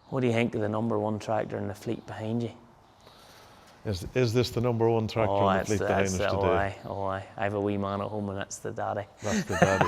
What do you think of the #1 tractor in the fleet behind you? Is this the #1 tractor in the fleet behind us today? Oh aye. I have a wee man at home and that's the daddy. That's the daddy.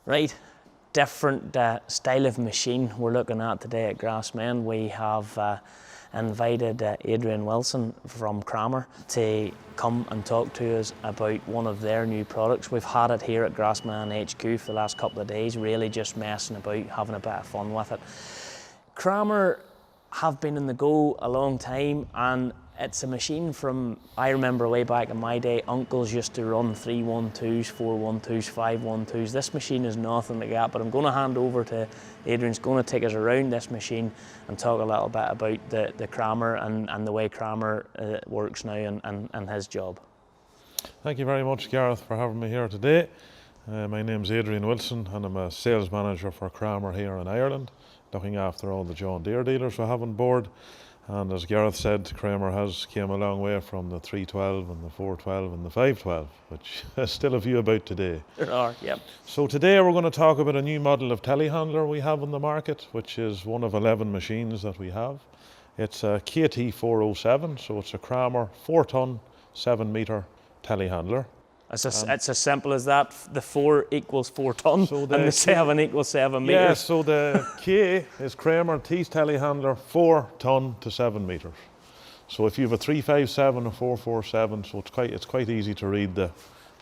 Right, different style of machine we're looking at today at GRASSMEN. We have invited Adrian Wilson from Kramer to come and talk to us about one of their new products. We've had it here at GRASSMEN HQ for the last couple of days, really just messing about, having a bit of fun with it. Kramer have been in the go a long time, and it's a machine from, I remember way back in my day, uncles used to run 312s, 412s, 512s. This machine is nothing like that, but I'm going to hand over to Adrian's going to take us around this machine and talk a little bit about the Kramer and the way Kramer works now and his job. Thank you very much, Gareth, for having me here today. My name's Adrian Wilson and I'm a sales manager for Kramer here in Ireland, looking after all the John Deere dealers we have on board. And as Gareth said, Kramer has came a long way from the 312 and the 412 and the 512, which there's still a few about today. There are, yep. So today we're going to talk about a new model of telehandler we have on the market, which is one of 11 machines that we have. It's a KT 407, so it's a Kramer 4-ton, 7-metre telehandler. It's as simple as that. The 4 equals 4 tonnes, so and the 7 equals 7 metres. Yeah, so the K is Kramer T's telehandler 4 tonne to 7 metres. So if you have a 357 or 447, so it's quite easy to read.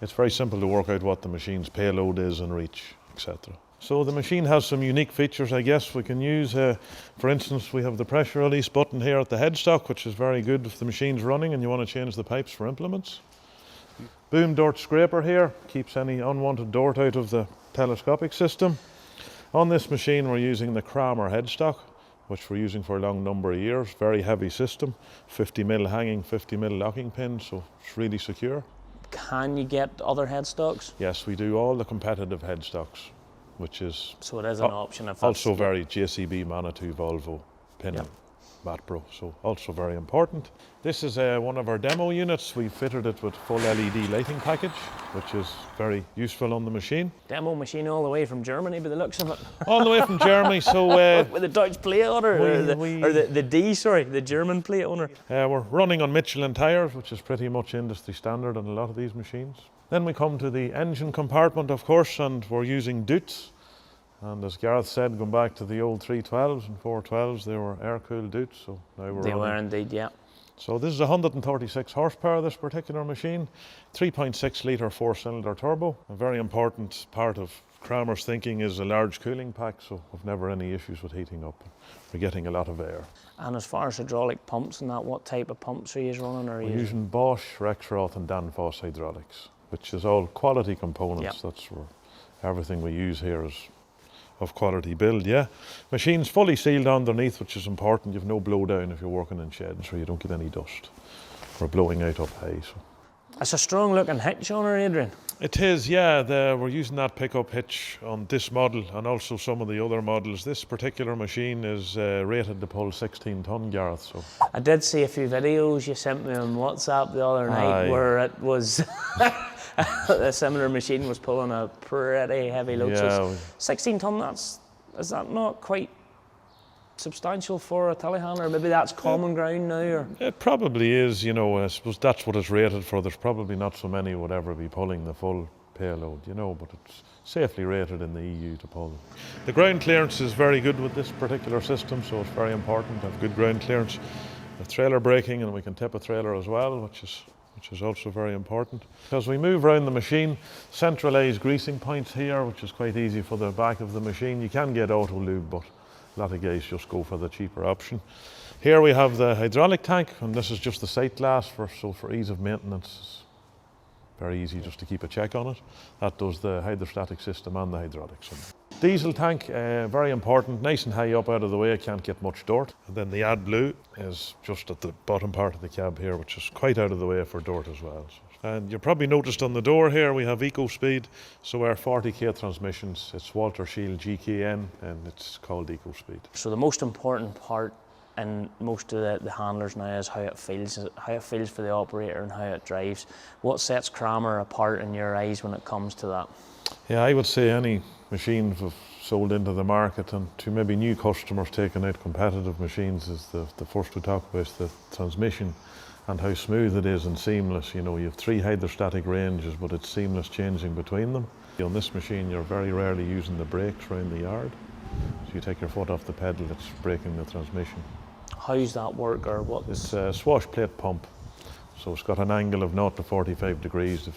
It's very simple to work out what the machine's payload is and reach, etc. So the machine has some unique features, I guess, we can use. For instance, we have the pressure release button here at the headstock, which is very good if the machine's running and you want to change the pipes for implements. Boom dirt scraper here, keeps any unwanted dirt out of the telescopic system. On this machine we're using the Kramer headstock, which we're using for a long number of years. Very heavy system, 50mm hanging, 50mm locking pin, so it's really secure. Can you get other headstocks? Yes, we do all the competitive headstocks, which is... So it is an option if also very JCB, Manitou, Volvo, Pin. Yep. Matpro, so also very important. This is one of our demo units. We fitted it with full LED lighting package, which is very useful on the machine. Demo machine all the way from Germany by the looks of it. All the way from Germany, so... with the Dutch plate on it, or the German plate on it? We're running on Michelin tyres, which is pretty much industry standard on a lot of these machines. Then we come to the engine compartment, of course, and we're using Dutz. And as Gareth said, going back to the old 312s and 412s, they were air-cooled Dutz, so now we're They were indeed, yeah. So this is 136 horsepower, this particular machine, 3.6 litre 4-cylinder turbo. A very important part of Kramer's thinking is a large cooling pack, so we've never any issues with heating up. We're getting a lot of air. And as far as hydraulic pumps and that, what type of pumps are you running? We're using Bosch, Rexroth and Danfoss hydraulics, which is all quality components. Yep. That's where everything we use here is of quality build, yeah. Machine's fully sealed underneath, which is important. You've no blow down if you're working in sheds, so you don't get any dust or blowing out up high. So. It's a strong looking hitch on her, Adrian. It is, yeah. We're using that pickup hitch on this model and also some of the other models. This particular machine is rated to pull 16 tonne, Gareth. So. I did see a few videos you sent me on WhatsApp the other night where it was... a similar machine was pulling a pretty heavy load. Yeah. So 16 tonne, is that not quite substantial for a telehandler? Maybe that's common ground now, or? It probably is, you know, I suppose that's what it's rated for. There's probably not so many would ever be pulling the full payload, you know, but it's safely rated in the EU to pull. The ground clearance is very good with this particular system, so it's very important to have good ground clearance. The trailer braking, and we can tip a trailer as well, which is also very important. As we move around the machine, centralised greasing points here, which is quite easy for the back of the machine. You can get auto lube, but a lot of guys just go for the cheaper option. Here we have the hydraulic tank, and this is just the sight glass for ease of maintenance. It's very easy just to keep a check on it. That does the hydrostatic system and the hydraulics. Diesel tank, very important, nice and high up out of the way, it can't get much dirt. And then the AdBlue is just at the bottom part of the cab here, which is quite out of the way for dirt as well. And you probably noticed on the door here we have EcoSpeed, so our 40k transmissions, it's Walter Shield GKN and it's called EcoSpeed. So the most important part in most of the handlers now is how it feels for the operator and how it drives. What sets Kramer apart in your eyes when it comes to that? Yeah, I would say any machines we've sold into the market, and to maybe new customers taking out competitive machines, is the first we talk about is the transmission and how smooth it is and seamless. You know, you have 3 hydrostatic ranges, but it's seamless changing between them. On this machine, you're very rarely using the brakes around the yard. So you take your foot off the pedal, it's braking the transmission. How's that work, or what? It's a swash plate pump, so it's got an angle of 0 to 45 degrees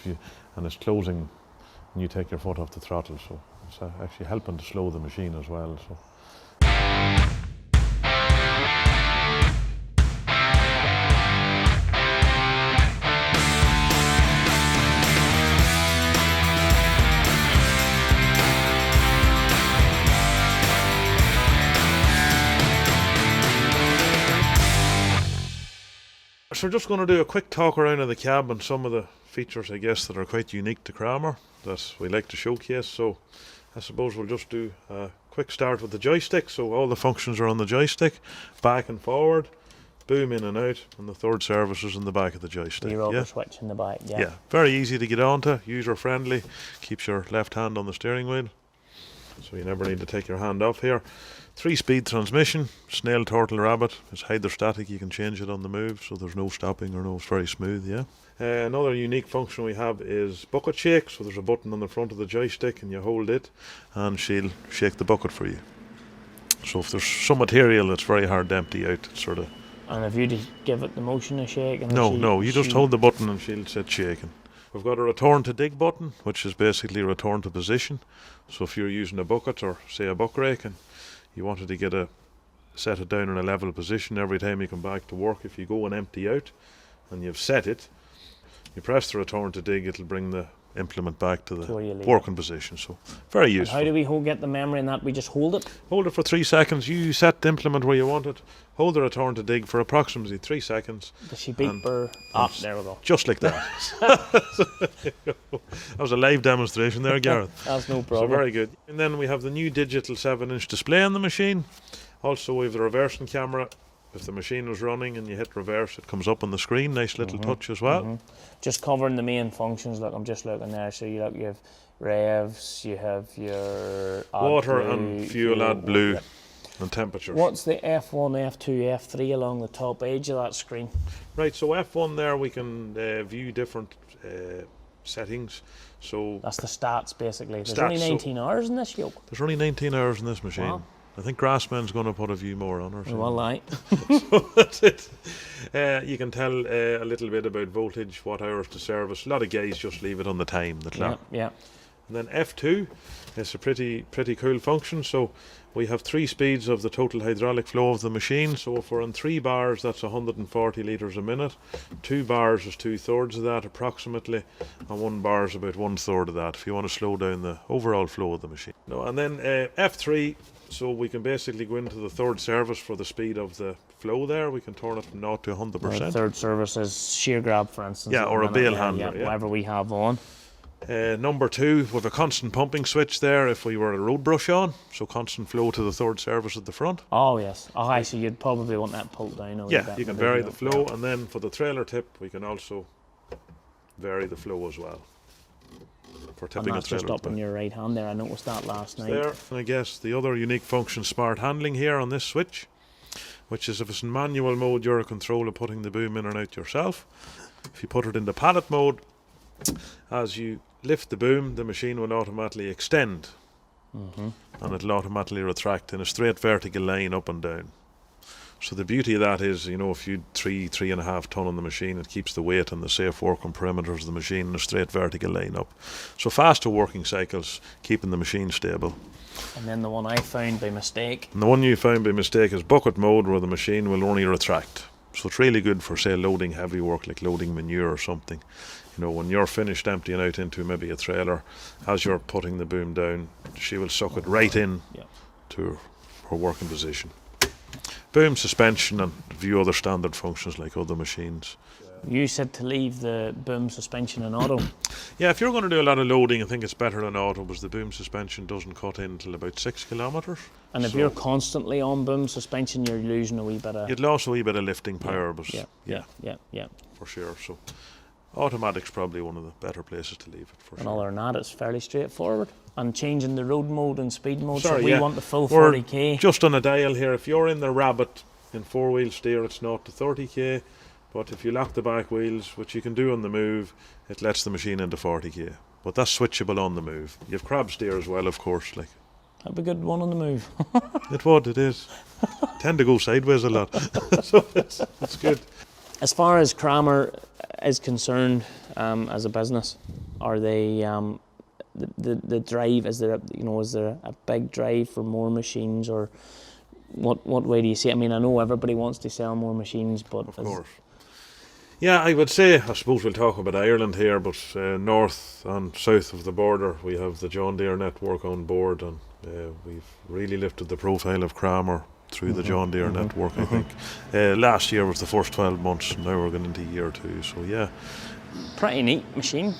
and it's closing when you take your foot off the throttle, so it's actually helping to slow the machine as well. So. So we're just going to do a quick talk around of the cab and some of the features, I guess, that are quite unique to Kramer that we like to showcase. So I suppose we'll just do a quick start with the joystick. So all the functions are on the joystick, back and forward, boom in and out, and the third service is in the back of the joystick. The rubber switch in the back, yeah. Yeah, very easy to get onto, user friendly, keeps your left hand on the steering wheel, so you never need to take your hand off here. 3-speed transmission, snail, turtle, rabbit. It's hydrostatic, you can change it on the move, so there's no stopping or no, it's very smooth, yeah. Another unique function we have is bucket shake, so there's a button on the front of the joystick and you hold it and she'll shake the bucket for you. So if there's some material that's very hard to empty out, it's sort of... And if you just give it the motion of shaking? No, you just hold the button and she'll sit shaking. We've got a return to dig button, which is basically return to position. So if you're using a bucket or say a buck rake and you wanted to set it down in a level position every time you come back to work, if you go and empty out and you've set it, you press the return to dig, it'll bring the implement back to the working position. So very useful. And how do we get the memory in that? We just hold it? Hold it for 3 seconds. You set the implement where you want it. Hold the return to dig for approximately 3 seconds. Does she beep or up? There we go. Just like that. That was a live demonstration there, Gareth. That's no problem. So very good. And then we have the new digital 7-inch display on the machine. Also we have the reversing camera. If the machine was running and you hit reverse, it comes up on the screen. Nice little touch as well. Just covering the main functions. Look, I'm just looking there. So you have revs, you have your water and fuel, AdBlue, and temperatures. What's the F1, F2, F3 along the top edge of that screen? Right, so F1 there we can view different settings. So that's the stats basically. There's only 19 hours in this yoke. There's only 19 hours in this machine. Wow. I think GRASSMEN's going to put a few more on her. Well, right. So that's it. You can tell a little bit about voltage, what hours to service. A lot of guys just leave it on the time, the clock. Yeah. And then F2 is a pretty cool function. So we have 3 speeds of the total hydraulic flow of the machine. So if we're on 3 bars, that's 140 litres a minute. 2 bars is 2/3 of that approximately, and 1 bar is about 1/3 of that. If you want to slow down the overall flow of the machine. No, and then F3. So we can basically go into the third service for the speed of the flow there. We can turn it from 0 to 100%. The third service is shear grab, for instance. Yeah, or a bale handler. Whatever we have on. Number 2, with a constant pumping switch there if we were a road brush on. So constant flow to the third service at the front. Oh, yes. Oh, I see. You'd probably want that pulled down a little bit. Yeah, you can vary the flow. And then for the trailer tip, we can also vary the flow as well. For tipping and that's just up in your right hand there. I noticed that last night. There, and I guess the other unique function, smart handling here on this switch. which is if it's in manual mode, you're in control of putting the boom in and out yourself. If you put it into pallet mode, as you lift the boom, the machine will automatically extend, and it'll automatically retract in a straight vertical line up and down. So the beauty of that is, you know, if you 3.5 ton on the machine, it keeps the weight and the safe working parameters of the machine in a straight vertical line up. So faster working cycles, keeping the machine stable. And then the one I found by mistake. And the one you found by mistake is bucket mode, where the machine will only retract. So it's really good for, say, loading heavy work like loading manure or something. You know, when you're finished emptying out into maybe a trailer, as you're putting the boom down, she will suck it right in to her working position. Boom, suspension, and a few other standard functions like other machines. You said to leave the boom suspension in auto. Yeah, if you're going to do a lot of loading, I think it's better than auto, because the boom suspension doesn't cut in until about 6 kilometres. And if you're constantly on boom suspension, you're losing a wee bit of... You'd lose a wee bit of lifting power, but yeah. For sure. So automatic's probably one of the better places to leave it, for and sure. other than that, it's fairly straightforward. And changing the road mode and speed mode, Sorry, so we want the full We're 40k. just on a dial here. If you're in the Rabbit in 4-wheel steer, it's 0 to 30k. But if you lock the back wheels, which you can do on the move, it lets the machine into 40k. But that's switchable on the move. You have crab steer as well, of course. Like, That'd be a good one on the move. it is. Tend to go sideways a lot. So it's good. As far as Kramer is concerned, as a business, are they the drive? Is there a big drive for more machines, or what way do you see it? I mean, I know everybody wants to sell more machines, but of course. Yeah, I would say, I suppose we'll talk about Ireland here, but north and south of the border, we have the John Deere network on board, and we've really lifted the profile of Kramer through the John Deere network, I think. Last year was the first 12 months, now we're going into year 2, so yeah. Pretty neat machine.